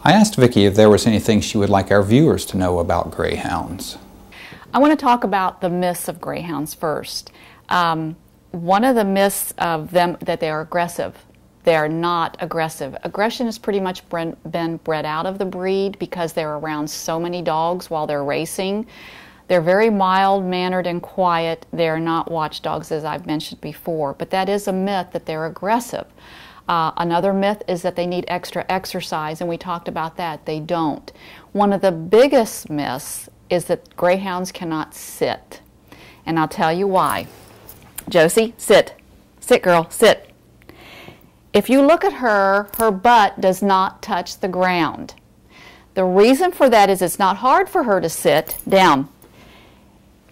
I asked Vickie if there was anything she would like our viewers to know about greyhounds. I want to talk about the myths of greyhounds first. One of the myths of them that they are aggressive. They are not aggressive. Aggression has pretty much been bred out of the breed because they're around so many dogs while they're racing. They're very mild-mannered and quiet. They're not watchdogs, as I've mentioned before, but that is a myth that they're aggressive. Another myth is that they need extra exercise, and we talked about that. They don't. One of the biggest myths is that greyhounds cannot sit, and I'll tell you why. Josie, sit. Sit, girl, sit. If you look at her, her butt does not touch the ground. The reason for that is it's not hard for her to sit down.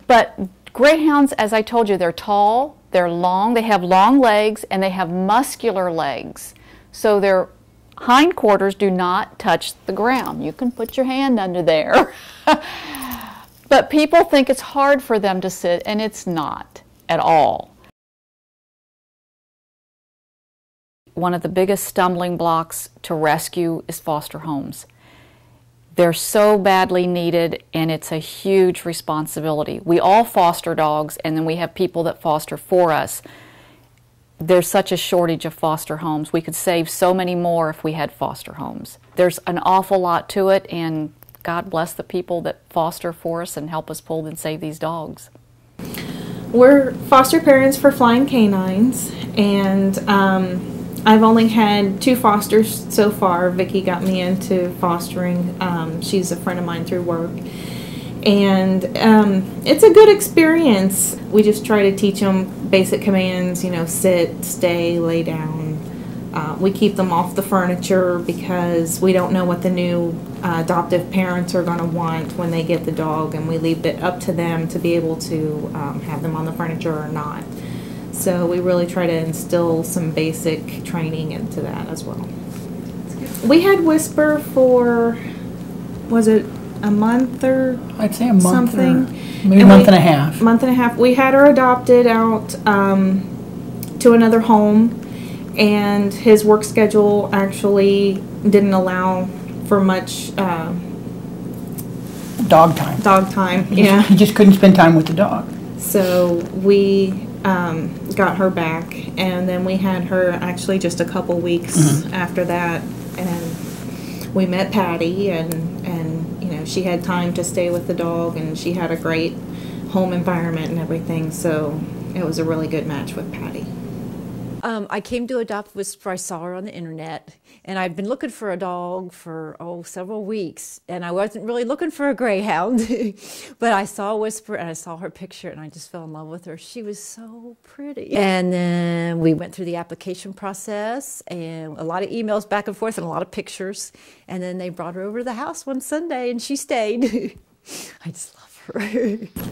But greyhounds, as I told you, they're tall, they're long, they have long legs, and they have muscular legs. So their hindquarters do not touch the ground. You can put your hand under there. But people think it's hard for them to sit, and it's not at all. One of the biggest stumbling blocks to rescue is foster homes. They're so badly needed, and it's a huge responsibility. We all foster dogs, and then we have people that foster for us. There's such a shortage of foster homes. We could save so many more if we had foster homes. There's an awful lot to it, and God bless the people that foster for us and help us pull and save these dogs. We're foster parents for flying canines, and I've only had 2 fosters so far. Vickie got me into fostering. She's a friend of mine through work. And it's a good experience. We just try to teach them basic commands, you know, sit, stay, lay down. We keep them off the furniture because we don't know what the new adoptive parents are going to want when they get the dog, and we leave it up to them to be able to have them on the furniture or not. So we really try to instill some basic training into that as well. We had Whisper for, was it a month or I'd say a month something? Or maybe a month and a half. Month and a half. We had her adopted out to another home, and his work schedule actually didn't allow for much Dog time. Dog time, Yeah. He just couldn't spend time with the dog. So we got her back, and then we had her actually just a couple weeks after that, and we met Patty, and you know, she had time to stay with the dog, and she had a great home environment and everything, so it was a really good match with Patty. I came to adopt Whisper. I saw her on the internet, and I've been looking for a dog for several weeks, and I wasn't really looking for a greyhound, but I saw Whisper and I saw her picture, and I just fell in love with her. She was so pretty. And then we went through the application process, and a lot of emails back and forth and a lot of pictures, and then they brought her over to the house one Sunday, and she stayed. I just love her.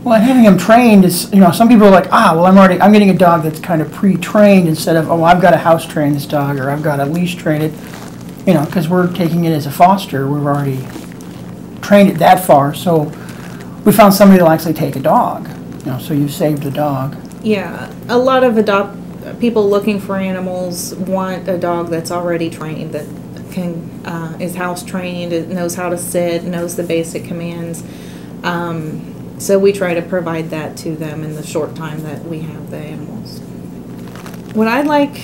Well, having him trained is, you know, some people are like, well, I'm getting a dog that's kind of pre-trained instead of, I've got to house train this dog, or I've got to leash train it, you know, because we're taking it as a foster. We've already trained it that far, so we found somebody that'll actually take a dog, you know, so you saved the dog. Yeah, a lot of people looking for animals want a dog that's already trained, that is house trained, knows how to sit, knows the basic commands. So we try to provide that to them in the short time that we have the animals. What I'd like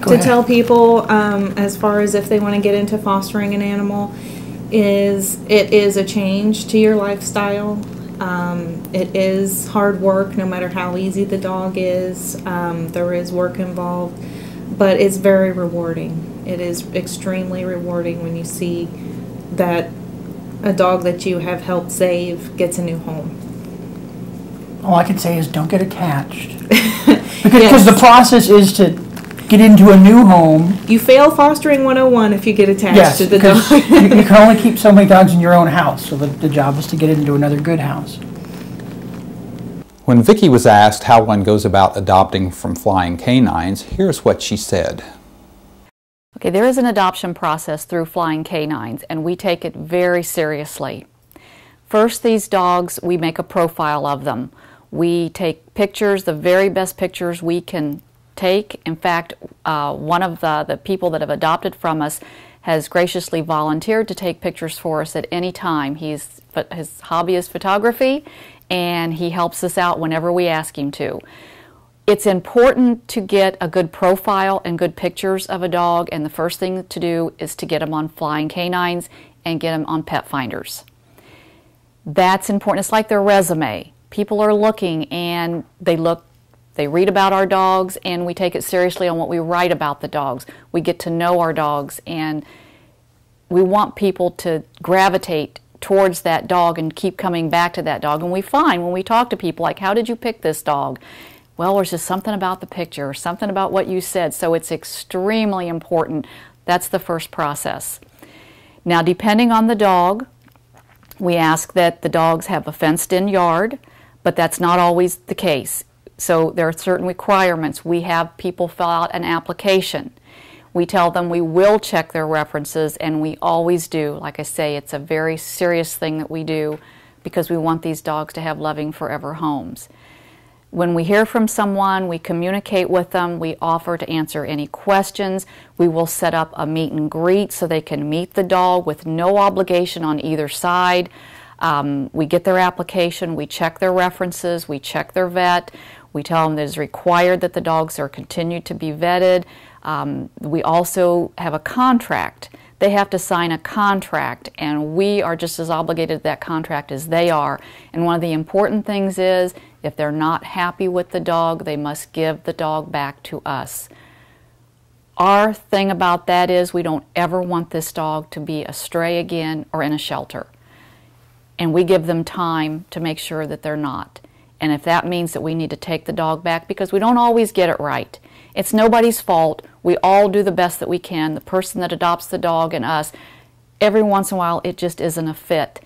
to tell people, as far as if they want to get into fostering an animal, is it is a change to your lifestyle. It is hard work, no matter how easy the dog is. There is work involved, but it's very rewarding. It is extremely rewarding when you see that a dog that you have helped save gets a new home. All I can say is don't get attached. Because the process is to get into a new home. You fail fostering 101 if you get attached to the dog. You can only keep so many dogs in your own house, so the job is to get it into another good house. When Vickie was asked how one goes about adopting from flying canines, here's what she said. Okay, there is an adoption process through flying canines, and we take it very seriously. First, these dogs, we make a profile of them. We take pictures, the very best pictures we can take. In fact, one of the people that have adopted from us has graciously volunteered to take pictures for us at any time. His hobby is photography, and he helps us out whenever we ask him to. It's important to get a good profile and good pictures of a dog, and the first thing to do is to get them on Flying Canines and get them on pet finders. That's important. It's like their resume. People are looking and they read about our dogs, and we take it seriously on what we write about the dogs. We get to know our dogs, and we want people to gravitate towards that dog and keep coming back to that dog. And we find when we talk to people, like, how did you pick this dog? Well, there's just something about the picture, or something about what you said. So it's extremely important. That's the first process. Now, depending on the dog, we ask that the dogs have a fenced-in yard, but that's not always the case. So there are certain requirements. We have people fill out an application. We tell them we will check their references, and we always do. Like I say, it's a very serious thing that we do because we want these dogs to have loving forever homes. When we hear from someone, we communicate with them, we offer to answer any questions. We will set up a meet and greet so they can meet the dog with no obligation on either side. We get their application, we check their references, we check their vet. We tell them that it's required that the dogs are continued to be vetted. We also have a contract. They have to sign a contract, and we are just as obligated to that contract as they are. And one of the important things is, if they're not happy with the dog, they must give the dog back to us. Our thing about that is we don't ever want this dog to be a stray again or in a shelter. And we give them time to make sure that they're not. And if that means that we need to take the dog back, because we don't always get it right. It's nobody's fault. We all do the best that we can. The person that adopts the dog and us, every once in a while it just isn't a fit.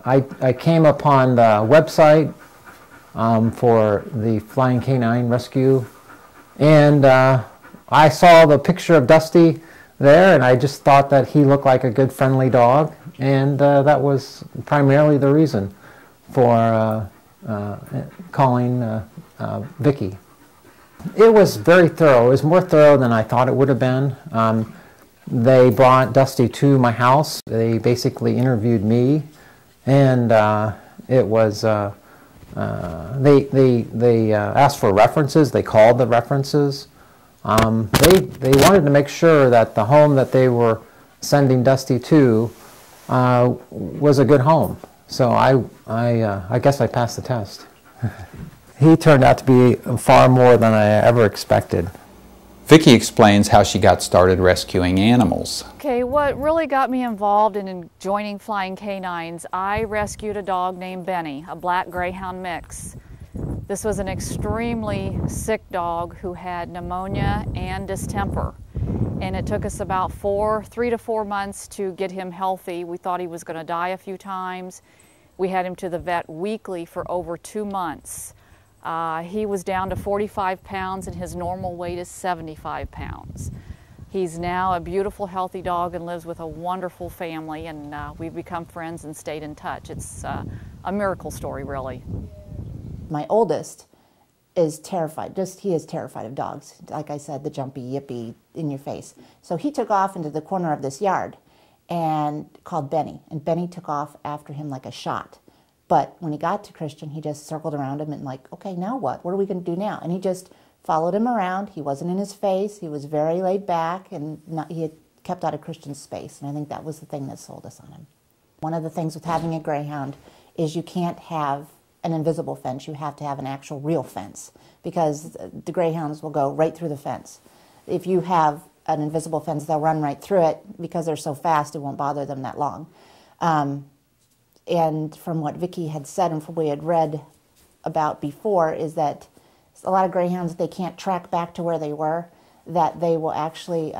I came upon the website for the Flying Canine Rescue, and I saw the picture of Dusty there, and I just thought that he looked like a good, friendly dog, and that was primarily the reason for calling Vickie. It was very thorough. It was more thorough than I thought it would have been. They brought Dusty to my house. They basically interviewed me, and it was they asked for references. They called the references. They wanted to make sure that the home that they were sending Dusty to was a good home. So I guess I passed the test. He turned out to be far more than I ever expected. Vickie explains how she got started rescuing animals. Okay, what really got me involved in joining Flying Canines, I rescued a dog named Benny, a black Greyhound mix. This was an extremely sick dog who had pneumonia and distemper. And it took us about 3 to 4 months to get him healthy. We thought he was going to die a few times. We had him to the vet weekly for over 2 months. He was down to 45 pounds and his normal weight is 75 pounds. He's now a beautiful, healthy dog and lives with a wonderful family, and we've become friends and stayed in touch. It's a miracle story, really. My oldest is terrified. He is terrified of dogs. Like I said, the jumpy, yippy, in your face. So he took off into the corner of this yard and called Benny, and Benny took off after him like a shot. But when he got to Christian, he just circled around him and like, okay, now what? What are we going to do now? And he just followed him around. He wasn't in his face. He was very laid back, and he had kept out of Christian's space. And I think that was the thing that sold us on him. One of the things with having a Greyhound is you can't have an invisible fence. You have to have an actual real fence, because the Greyhounds will go right through the fence. If you have an invisible fence, they'll run right through it. Because they're so fast, it won't bother them that long. And from what Vickie had said and from what we had read about before, is that a lot of Greyhounds, they can't track back to where they were, that they will actually,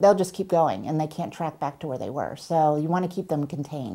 they'll just keep going and they can't track back to where they were. So you want to keep them contained.